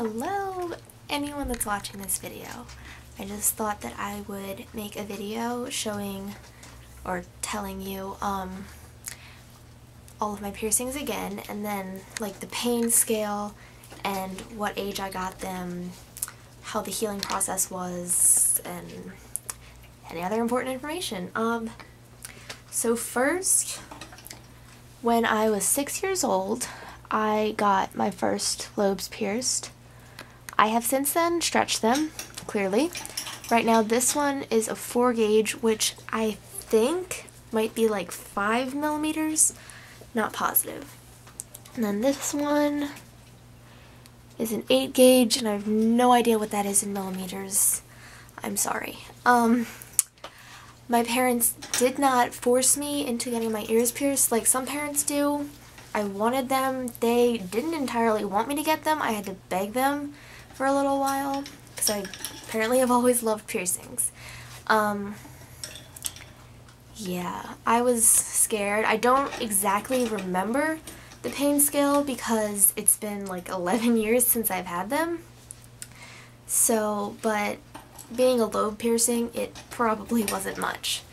Hello, anyone that's watching this video. I just thought that I would make a video showing or telling you all of my piercings again, and then like the pain scale and what age I got them, how the healing process was, and any other important information. So first, when I was 6 years old, I got my first lobes pierced. I have since then stretched them, clearly. Right now this one is a 4 gauge, which I think might be like 5 millimeters, not positive. And then this one is an 8 gauge, and I have no idea what that is in millimeters. I'm sorry. My parents did not force me into getting my ears pierced like some parents do. I wanted them. They didn't entirely want me to get them. I had to beg them for a little while because I apparently have always loved piercings. Yeah, I was scared. I don't exactly remember the pain scale because it's been like 11 years since I've had them. So, but being a lobe piercing, it probably wasn't much.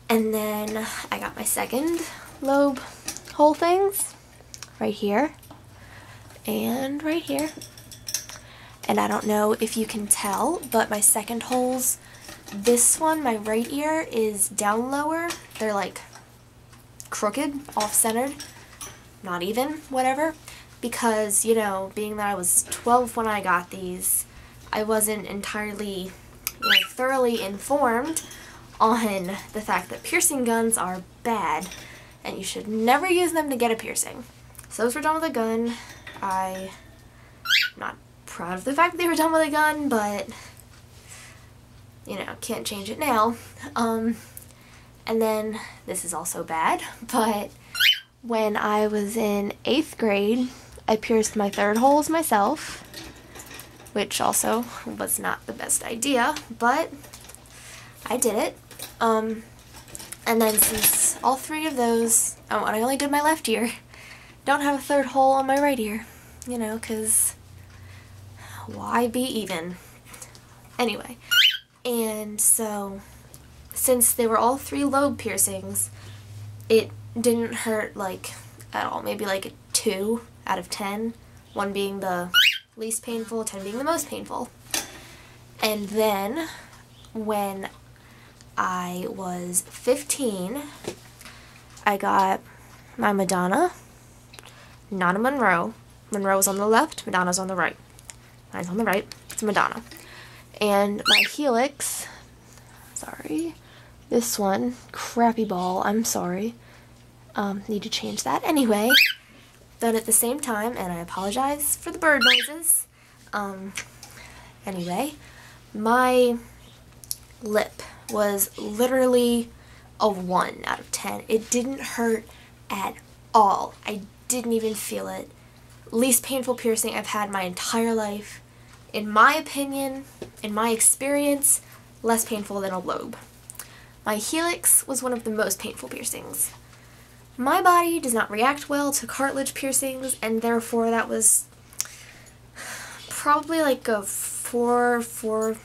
And then I got my second lobe hole things right here and right here. And I don't know if you can tell, but my second holes, this one, my right ear, is down lower. They're like crooked, off-centered, not even, whatever. Because, you know, being that I was 12 when I got these, I wasn't entirely, thoroughly informed on the fact that piercing guns are bad and you should never use them to get a piercing. So those were done with a gun. I'm not proud of the fact that they were done with a gun, but, you know, can't change it now. And then, this is also bad, but when I was in 8th grade, I pierced my third holes myself, which also was not the best idea, but I did it. And then since all 3 of those, and I only did my left ear, don't have a third hole on my right ear, you know, because why be even? Anyway, and so since they were all 3 lobe piercings, it didn't hurt like at all, maybe like a 2 out of 10, 1 being the least painful, 10 being the most painful. And then when I was 15, I got my Madonna, not a Monroe. Monroe's on the left, Madonna's on the right. Mine's on the right, it's Madonna. And my Helix, sorry, this one, crappy ball, I'm sorry. Need to change that. Anyway, done at the same time, and I apologize for the bird noises. Anyway, my lip was literally a 1 out of 10. It didn't hurt at all. I didn't even feel it. Least painful piercing I've had my entire life. In my opinion, in my experience, less painful than a lobe. My Helix was one of the most painful piercings. My body does not react well to cartilage piercings, and therefore that was probably like a 4, 4.5,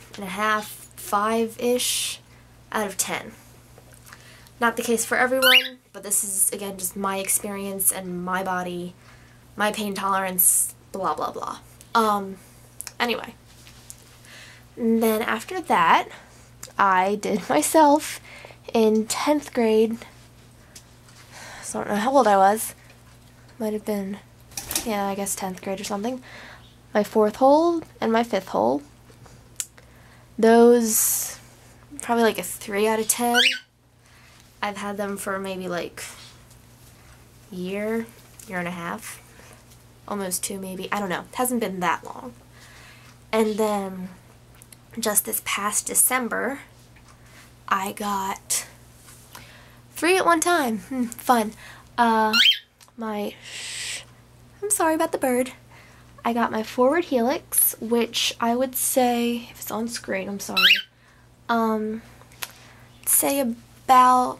5-ish out of 10. Not the case for everyone, but this is, again, just my experience and my body, my pain tolerance, blah, blah, blah. Anyway. And then after that, I did myself in 10th grade. So I don't know how old I was. Might have been, yeah, I guess 10th grade or something. My 4th hole and my 5th hole. Those, probably like a 3 out of 10. I've had them for maybe like year and a half. Almost 2 maybe. I don't know. It hasn't been that long. And then just this past December, I got 3 at one time. Fun. I'm sorry about the bird. I got my forward helix, which I would say, if it's on screen, I'm sorry, say about,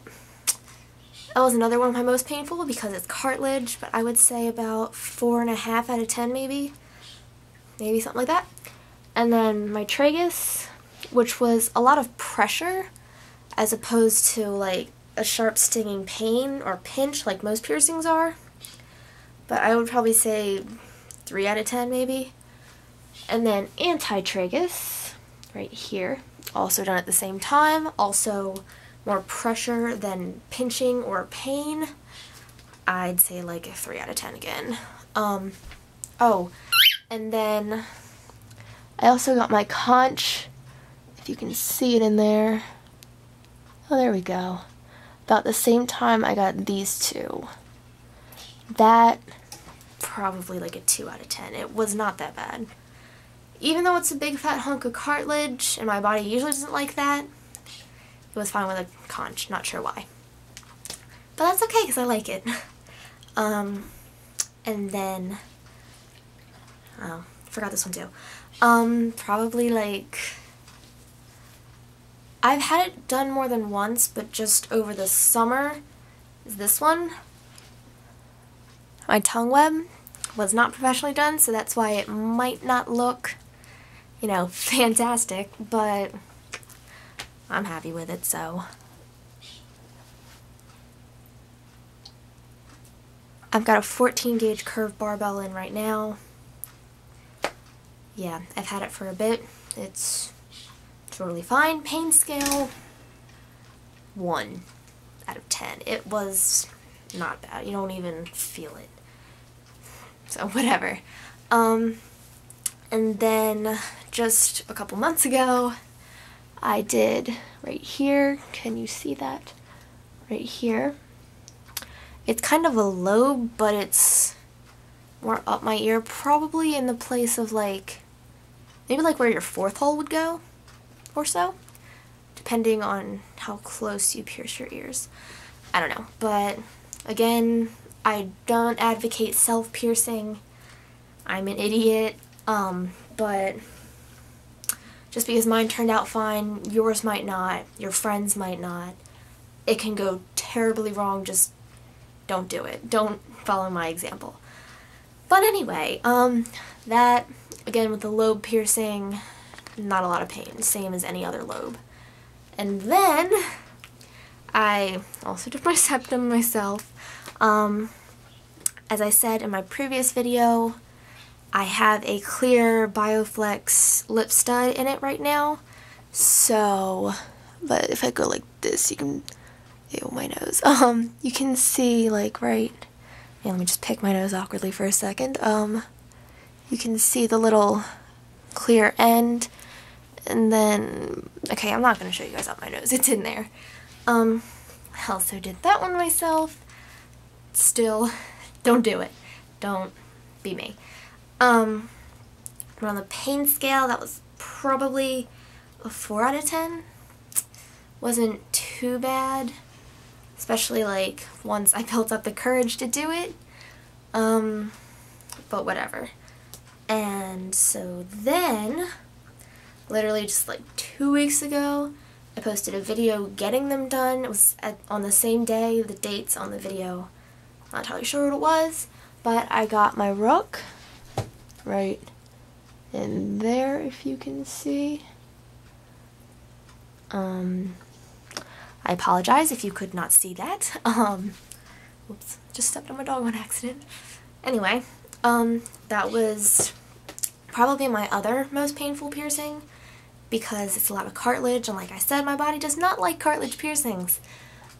that was another one of my most painful because it's cartilage, but I would say about 4.5 out of 10 maybe. maybe something like that. And then my tragus, which was a lot of pressure as opposed to like a sharp stinging pain or pinch like most piercings are. But I would probably say 3 out of 10 maybe. And then anti-tragus, right here, also done at the same time, also more pressure than pinching or pain. I'd say like a 3 out of 10 again. Oh, and then I also got my conch, if you can see it in there. Oh, there we go. About the same time I got these two. That, probably like a 2 out of 10. It was not that bad. Even though it's a big fat hunk of cartilage, and my body usually doesn't like that, it was fine with a conch, not sure why. But that's okay, because I like it. And then, oh, forgot this one too. Probably like, I've had it done more than once, but just over the summer is this one. My tongue web was not professionally done, so that's why it might not look, you know, fantastic, but I'm happy with it, so. I've got a 14 gauge curved barbell in right now. Yeah, I've had it for a bit. It's totally fine. Pain scale, 1 out of 10. It was not bad. You don't even feel it. So whatever. And then just a couple months ago, I did right here. Can you see that? Right here. It's kind of a lobe, but it's more up my ear, probably in the place of like, maybe like where your 4th hole would go, or so, depending on how close you pierce your ears. I don't know, but again, I don't advocate self-piercing. I'm an idiot, but just because mine turned out fine, yours might not, your friends might not. It can go terribly wrong, just don't do it. Don't follow my example. But anyway, that, again with the lobe piercing, not a lot of pain, same as any other lobe. And then, I also did my septum myself. As I said in my previous video, I have a clear Bioflex lip stud in it right now. So, but if I go like this, you can, ew, my nose. You can see like right, yeah, let me just pick my nose awkwardly for a second. You can see the little clear end, and then, okay, I'm not going to show you guys up my nose, it's in there. I also did that one myself. Still, don't do it. Don't be me. On the pain scale, that was probably a 4 out of 10. Wasn't too bad, especially like once I built up the courage to do it. But whatever. And so then, literally just like 2 weeks ago, I posted a video getting them done. It was on the same day, the dates on the video. I'm not entirely sure what it was, but I got my rook right in there, if you can see. I apologize if you could not see that. Whoops, just stepped on my dog on accident. Anyway, that was probably my other most painful piercing because it's a lot of cartilage, and like I said, my body does not like cartilage piercings.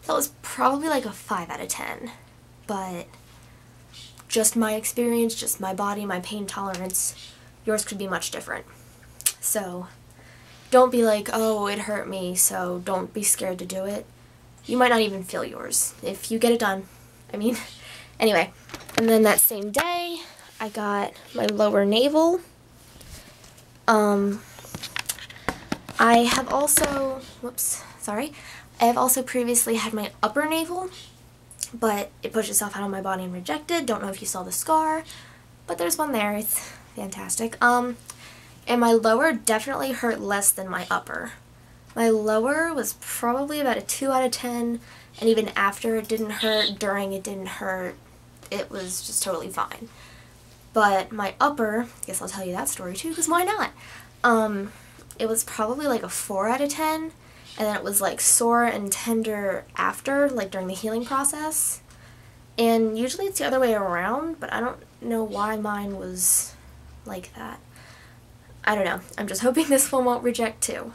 That was probably like a 5 out of 10, but just my experience, just my body, my pain tolerance, yours could be much different. So don't be like, oh, it hurt me, so don't be scared to do it. You might not even feel yours if you get it done. I mean, anyway. And then that same day, I got my lower navel. I have also, whoops, sorry. I have also previously had my upper navel, but it pushed itself out of my body and rejected. Don't know if you saw the scar, but there's one there. It's fantastic. And my lower definitely hurt less than my upper. My lower was probably about a 2 out of 10, and even after it didn't hurt, during it didn't hurt, it was just totally fine. But my upper, I guess I'll tell you that story too, because why not? It was probably like a 4 out of 10, and then it was like sore and tender after, like during the healing process. And usually it's the other way around, but I don't know why mine was like that. I don't know. I'm just hoping this one won't reject too.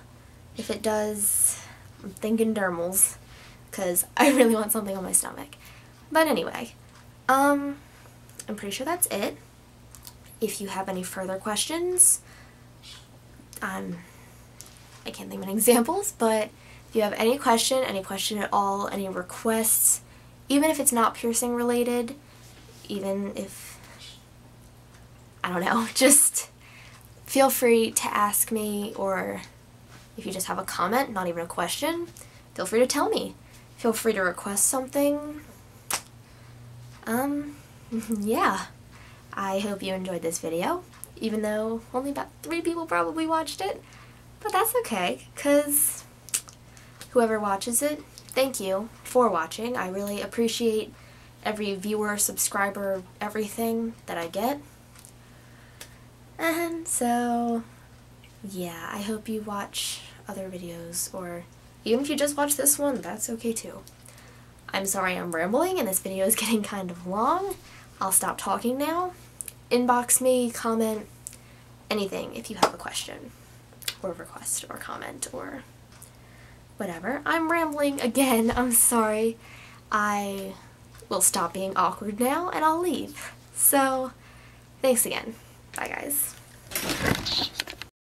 If it does, I'm thinking dermals, because I really want something on my stomach. But anyway, I'm pretty sure that's it. If you have any further questions, I can't think of any examples, but if you have any question at all, any requests, even if it's not piercing related, even if, I don't know, just feel free to ask me, or if you just have a comment, not even a question, feel free to tell me. Feel free to request something. Yeah. I hope you enjoyed this video, even though only about 3 people probably watched it. But that's okay, because whoever watches it, thank you for watching. I really appreciate every viewer, subscriber, everything that I get. And so, yeah, I hope you watch other videos, or even if you just watch this one, that's okay too. I'm sorry I'm rambling and this video is getting kind of long. I'll stop talking now. Inbox me, comment, anything if you have a question, or request, or comment, or whatever. I'm rambling again, I'm sorry. I will stop being awkward now and I'll leave. So, thanks again. Bye guys.